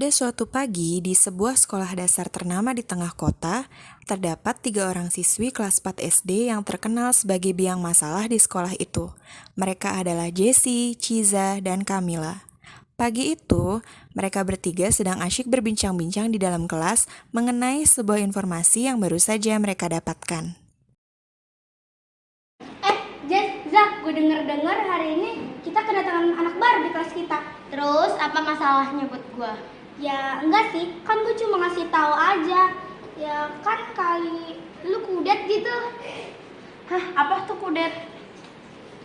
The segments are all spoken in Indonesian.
Pada suatu pagi, di sebuah sekolah dasar ternama di tengah kota, terdapat 3 orang siswi kelas 4 SD yang terkenal sebagai biang masalah di sekolah itu. Mereka adalah Jessie, Ciza, dan Camilla. Pagi itu, mereka bertiga sedang asyik berbincang-bincang di dalam kelas mengenai sebuah informasi yang baru saja mereka dapatkan. Jess, Zak, gue denger hari ini kita kedatangan anak baru di kelas kita. Terus apa masalahnya buat gue? Ya enggak sih, kan gue cuma ngasih tahu aja. Ya kan kali lu kudet gitu. Hah, apa tuh kudet?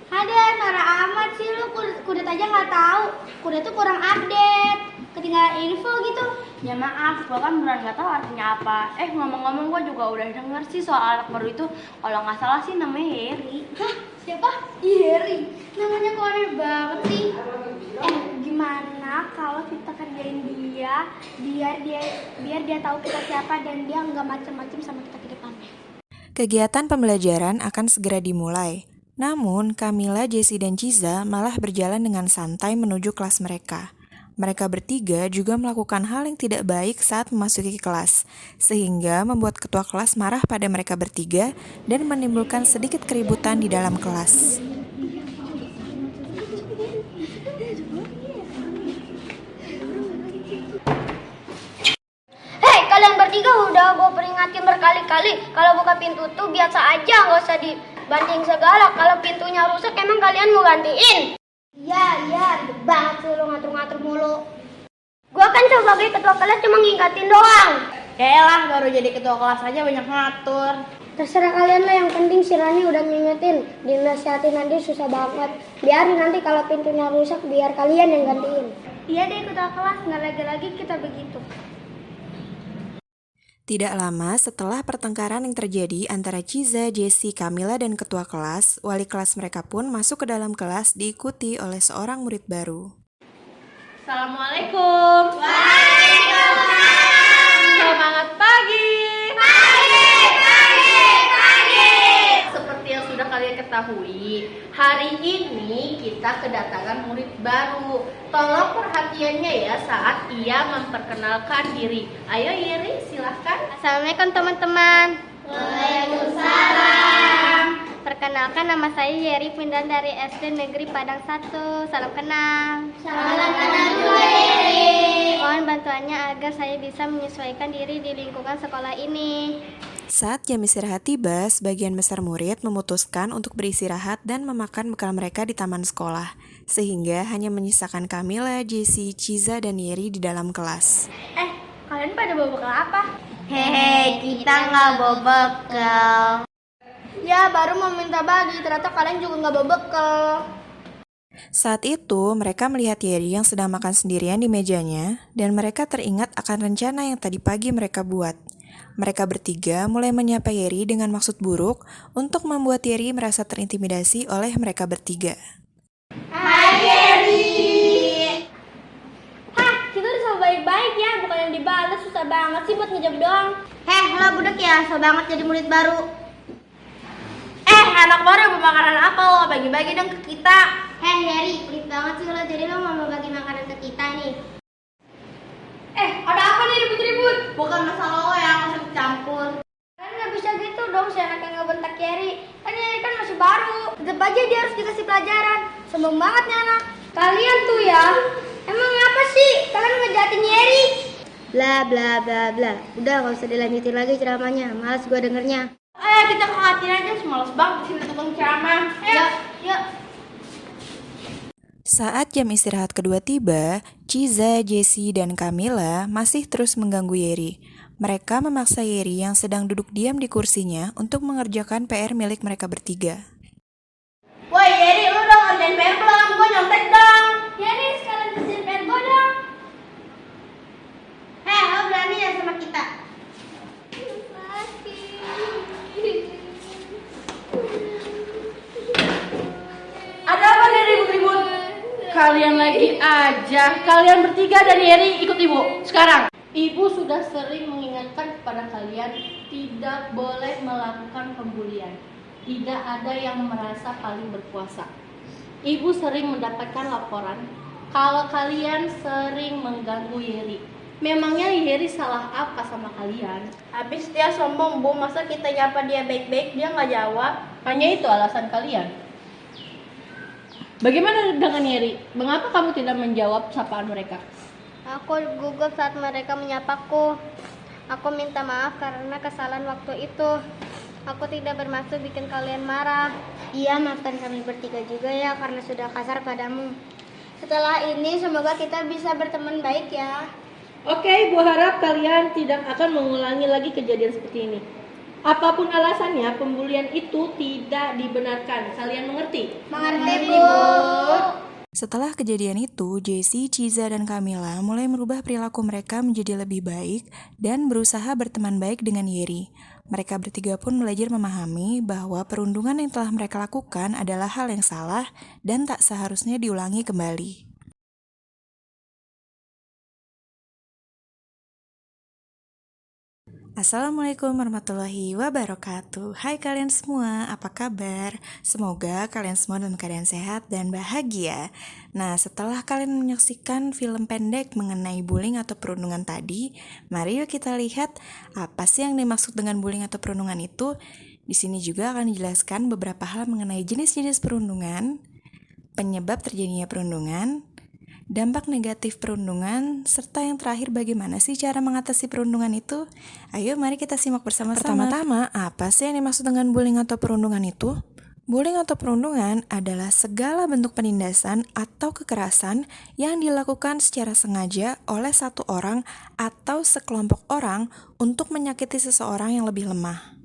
Ada, Nara amat sih lu kudet aja nggak tahu. Kudet tuh kurang update, ketinggalan info gitu. Ya maaf, gua kan beneran nggak tahu artinya apa. Ngomong-ngomong gua juga udah denger sih soal anak baru itu. Kalau nggak salah sih namanya Heri. Hah? Siapa? Heri. Namanya kok aneh banget sih. Gimana kalau kita kerjain dia biar dia tahu kita siapa dan dia nggak macem-macem sama kita ke depannya. Kegiatan pembelajaran akan segera dimulai. Namun, Camilla, Jessie, dan Ciza malah berjalan dengan santai menuju kelas mereka. Mereka bertiga juga melakukan hal yang tidak baik saat memasuki kelas, sehingga membuat ketua kelas marah pada mereka bertiga dan menimbulkan sedikit keributan di dalam kelas. Hei, kalian bertiga udah gue peringatin berkali-kali. Kalau buka pintu tuh biasa aja, nggak usah dibanting segala. Kalau pintunya rusak, emang kalian mau gantiin? Iya, ribet banget sih lo ngatur-ngatur mulu. Gua kan sebagai ketua kelas cuma ngingatin doang. Yaelah, baru jadi ketua kelas aja banyak ngatur. Terserah kalian lah, yang penting si Rani udah ngingetin. Dinasihatin nanti susah banget. Biarin nanti kalau pintunya rusak biar kalian yang gantiin. Iya deh ketua kelas, nggak lagi-lagi kita begitu. Tidak lama setelah pertengkaran yang terjadi antara Ciza, Jessie, Camilla, dan ketua kelas, wali kelas mereka pun masuk ke dalam kelas diikuti oleh seorang murid baru. Assalamualaikum. Waalaikumsalam. Semangat pagi. Pagi. Seperti yang sudah kalian ketahui, hari ini kita kedatangan murid baru. Tolong perhatiannya ya saat ia memperkenalkan diri. Ayo Yeri, silahkan. Assalamualaikum teman-teman. Waalaikumsalam. Perkenalkan, nama saya Yeri, pindah dari SD Negeri Padang 1. Salam kenal. Salam kenal juga Yeri. Mohon bantuannya agar saya bisa menyesuaikan diri di lingkungan sekolah ini. Saat jam istirahat tiba, sebagian besar murid memutuskan untuk beristirahat dan memakan bekal mereka di taman sekolah, sehingga hanya menyisakan Camilla, Jessie, Ciza, dan Yeri di dalam kelas. Kalian pada bawa bekal apa? Hehe, kita nggak bawa bekal. Ya, baru mau minta bagi, ternyata kalian juga nggak bawa bekal. Saat itu, mereka melihat Yeri yang sedang makan sendirian di mejanya, dan mereka teringat akan rencana yang tadi pagi mereka buat. Mereka bertiga mulai menyapa Yeri dengan maksud buruk untuk membuat Yeri merasa terintimidasi oleh mereka bertiga. Hai Yeri. Hah, kita udah sama baik-baik ya, bukan yang dibalas. Susah banget sih buat ngejawab doang. Lo budak ya, so banget jadi murid baru. Anak baru mau makanan apa lo? Bagi-bagi dong ke kita. Yeri, pelit banget sih lo, jadi lo mau bagi makanan ke kita nih. Ada apa nih ribut-ribut? Bukan masalah lo yang masuk campur. Kalian nggak bisa gitu dong, si anak yang ngebentak Yeri. Kan Yeri kan masih baru. Tetep aja dia harus dikasih pelajaran. Sombong banget nih anak. Kalian tuh ya, emang apa sih? Kalian ngejahatin Yeri? Bla bla bla bla. Udah gak usah dilanjutin lagi ceramahnya. Males gue dengernya. Kita ke kantin aja, males banget sini tukang ceramah. Yuk. Saat jam istirahat kedua tiba, Ciza, Jessie, dan Camilla masih terus mengganggu Yeri. Mereka memaksa Yeri yang sedang duduk diam di kursinya untuk mengerjakan PR milik mereka bertiga. Woi Yeri, lu udah ngerjain PR belum? Gue nyontek dong. Yeri, sekalian kerjain PR gue dong. Lo berani ya sama kita? Ada apa nih ribut-ribut? Kalian lagi aja. Kalian bertiga dan Yeri ikut ibu sekarang. Ibu sudah sering mengingatkan kepada kalian tidak boleh melakukan pembulian. Tidak ada yang merasa paling berkuasa. Ibu sering mendapatkan laporan kalau kalian sering mengganggu Yeri. Memangnya Yeri salah apa sama kalian? Habis dia sombong, Bu. Masa kita nyapa dia baik-baik, dia nggak jawab. Hanya itu alasan kalian. Bagaimana dengan Yeri? Mengapa kamu tidak menjawab sapaan mereka? Aku gugup saat mereka menyapaku. Aku minta maaf karena kesalahan waktu itu. Aku tidak bermaksud bikin kalian marah. Iya, maafkan kami bertiga juga ya karena sudah kasar padamu. Setelah ini semoga kita bisa berteman baik ya. Oke, Bu harap kalian tidak akan mengulangi lagi kejadian seperti ini. Apapun alasannya, pembulian itu tidak dibenarkan. Kalian mengerti? Mengerti, Bu. Setelah kejadian itu, Jessie, Ciza, dan Camilla mulai merubah perilaku mereka menjadi lebih baik dan berusaha berteman baik dengan Yeri. Mereka bertiga pun belajar memahami bahwa perundungan yang telah mereka lakukan adalah hal yang salah dan tak seharusnya diulangi kembali. Assalamualaikum warahmatullahi wabarakatuh. Hai kalian semua, apa kabar? Semoga kalian semua dalam keadaan sehat dan bahagia. Nah, setelah kalian menyaksikan film pendek mengenai bullying atau perundungan tadi, mari yuk kita lihat apa sih yang dimaksud dengan bullying atau perundungan itu. Di sini juga akan dijelaskan beberapa hal mengenai jenis-jenis perundungan, penyebab terjadinya perundungan, dampak negatif perundungan, serta yang terakhir bagaimana sih cara mengatasi perundungan itu? Ayo mari kita simak bersama-sama. Pertama-tama, apa sih yang dimaksud dengan bullying atau perundungan itu? Bullying atau perundungan adalah segala bentuk penindasan atau kekerasan yang dilakukan secara sengaja oleh satu orang atau sekelompok orang untuk menyakiti seseorang yang lebih lemah.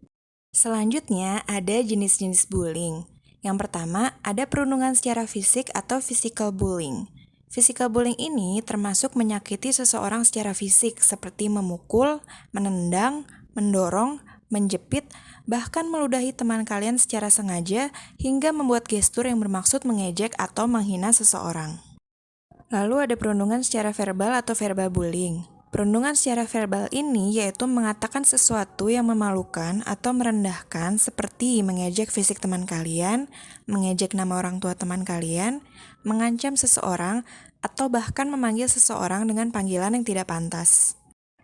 Selanjutnya ada jenis-jenis bullying. Yang pertama ada perundungan secara fisik atau physical bullying. Physical bullying ini termasuk menyakiti seseorang secara fisik seperti memukul, menendang, mendorong, menjepit, bahkan meludahi teman kalian secara sengaja hingga membuat gestur yang bermaksud mengejek atau menghina seseorang. Lalu ada perundungan secara verbal atau verbal bullying. Perundungan secara verbal ini yaitu mengatakan sesuatu yang memalukan atau merendahkan seperti mengejek fisik teman kalian, mengejek nama orang tua teman kalian, mengancam seseorang, atau bahkan memanggil seseorang dengan panggilan yang tidak pantas.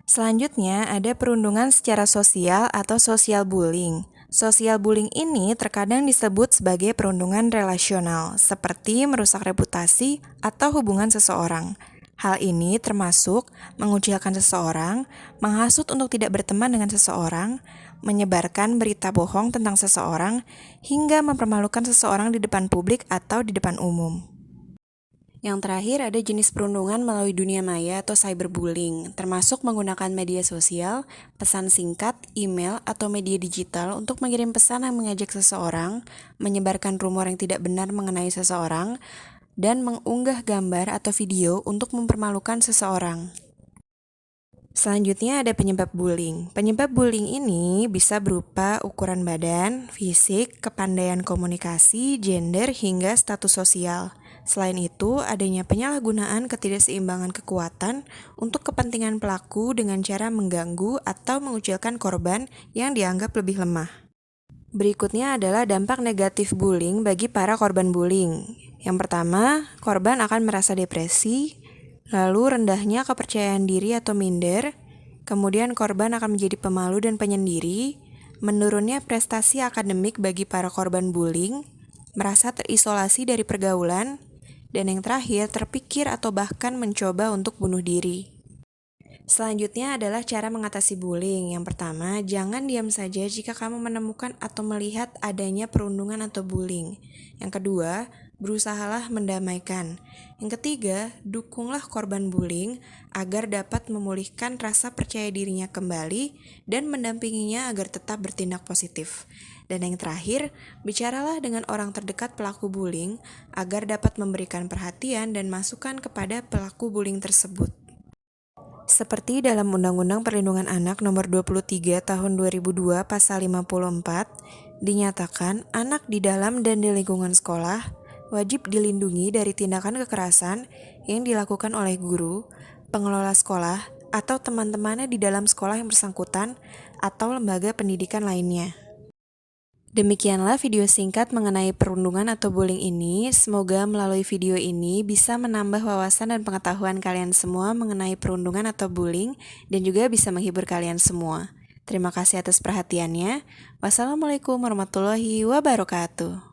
Selanjutnya ada perundungan secara sosial atau social bullying. Social bullying ini terkadang disebut sebagai perundungan relasional, seperti merusak reputasi atau hubungan seseorang. Hal ini termasuk mengucilkan seseorang, menghasut untuk tidak berteman dengan seseorang, menyebarkan berita bohong tentang seseorang, hingga mempermalukan seseorang di depan publik atau di depan umum. Yang terakhir ada jenis perundungan melalui dunia maya atau cyberbullying, termasuk menggunakan media sosial, pesan singkat, email, atau media digital untuk mengirim pesan yang mengejek seseorang, menyebarkan rumor yang tidak benar mengenai seseorang, dan mengunggah gambar atau video untuk mempermalukan seseorang. Selanjutnya ada penyebab bullying. Penyebab bullying ini bisa berupa ukuran badan, fisik, kepandaian komunikasi, gender, hingga status sosial. Selain itu, adanya penyalahgunaan ketidakseimbangan kekuatan untuk kepentingan pelaku dengan cara mengganggu atau mengucilkan korban yang dianggap lebih lemah. Berikutnya adalah dampak negatif bullying bagi para korban bullying. Yang pertama, korban akan merasa depresi, lalu rendahnya kepercayaan diri atau minder, kemudian korban akan menjadi pemalu dan penyendiri, menurunnya prestasi akademik bagi para korban bullying, merasa terisolasi dari pergaulan, dan yang terakhir terpikir atau bahkan mencoba untuk bunuh diri. Selanjutnya adalah cara mengatasi bullying. Yang pertama, jangan diam saja jika kamu menemukan atau melihat adanya perundungan atau bullying. Yang kedua, berusahalah mendamaikan. Yang ketiga, dukunglah korban bullying agar dapat memulihkan rasa percaya dirinya kembali dan mendampinginya agar tetap bertindak positif. Dan yang terakhir, bicaralah dengan orang terdekat pelaku bullying agar dapat memberikan perhatian dan masukan kepada pelaku bullying tersebut. Seperti dalam Undang-Undang Perlindungan Anak Nomor 23 Tahun 2002 Pasal 54, dinyatakan anak di dalam dan di lingkungan sekolah wajib dilindungi dari tindakan kekerasan yang dilakukan oleh guru, pengelola sekolah, atau teman-temannya di dalam sekolah yang bersangkutan atau lembaga pendidikan lainnya. Demikianlah video singkat mengenai perundungan atau bullying ini. Semoga melalui video ini bisa menambah wawasan dan pengetahuan kalian semua mengenai perundungan atau bullying dan juga bisa menghibur kalian semua. Terima kasih atas perhatiannya. Wassalamualaikum warahmatullahi wabarakatuh.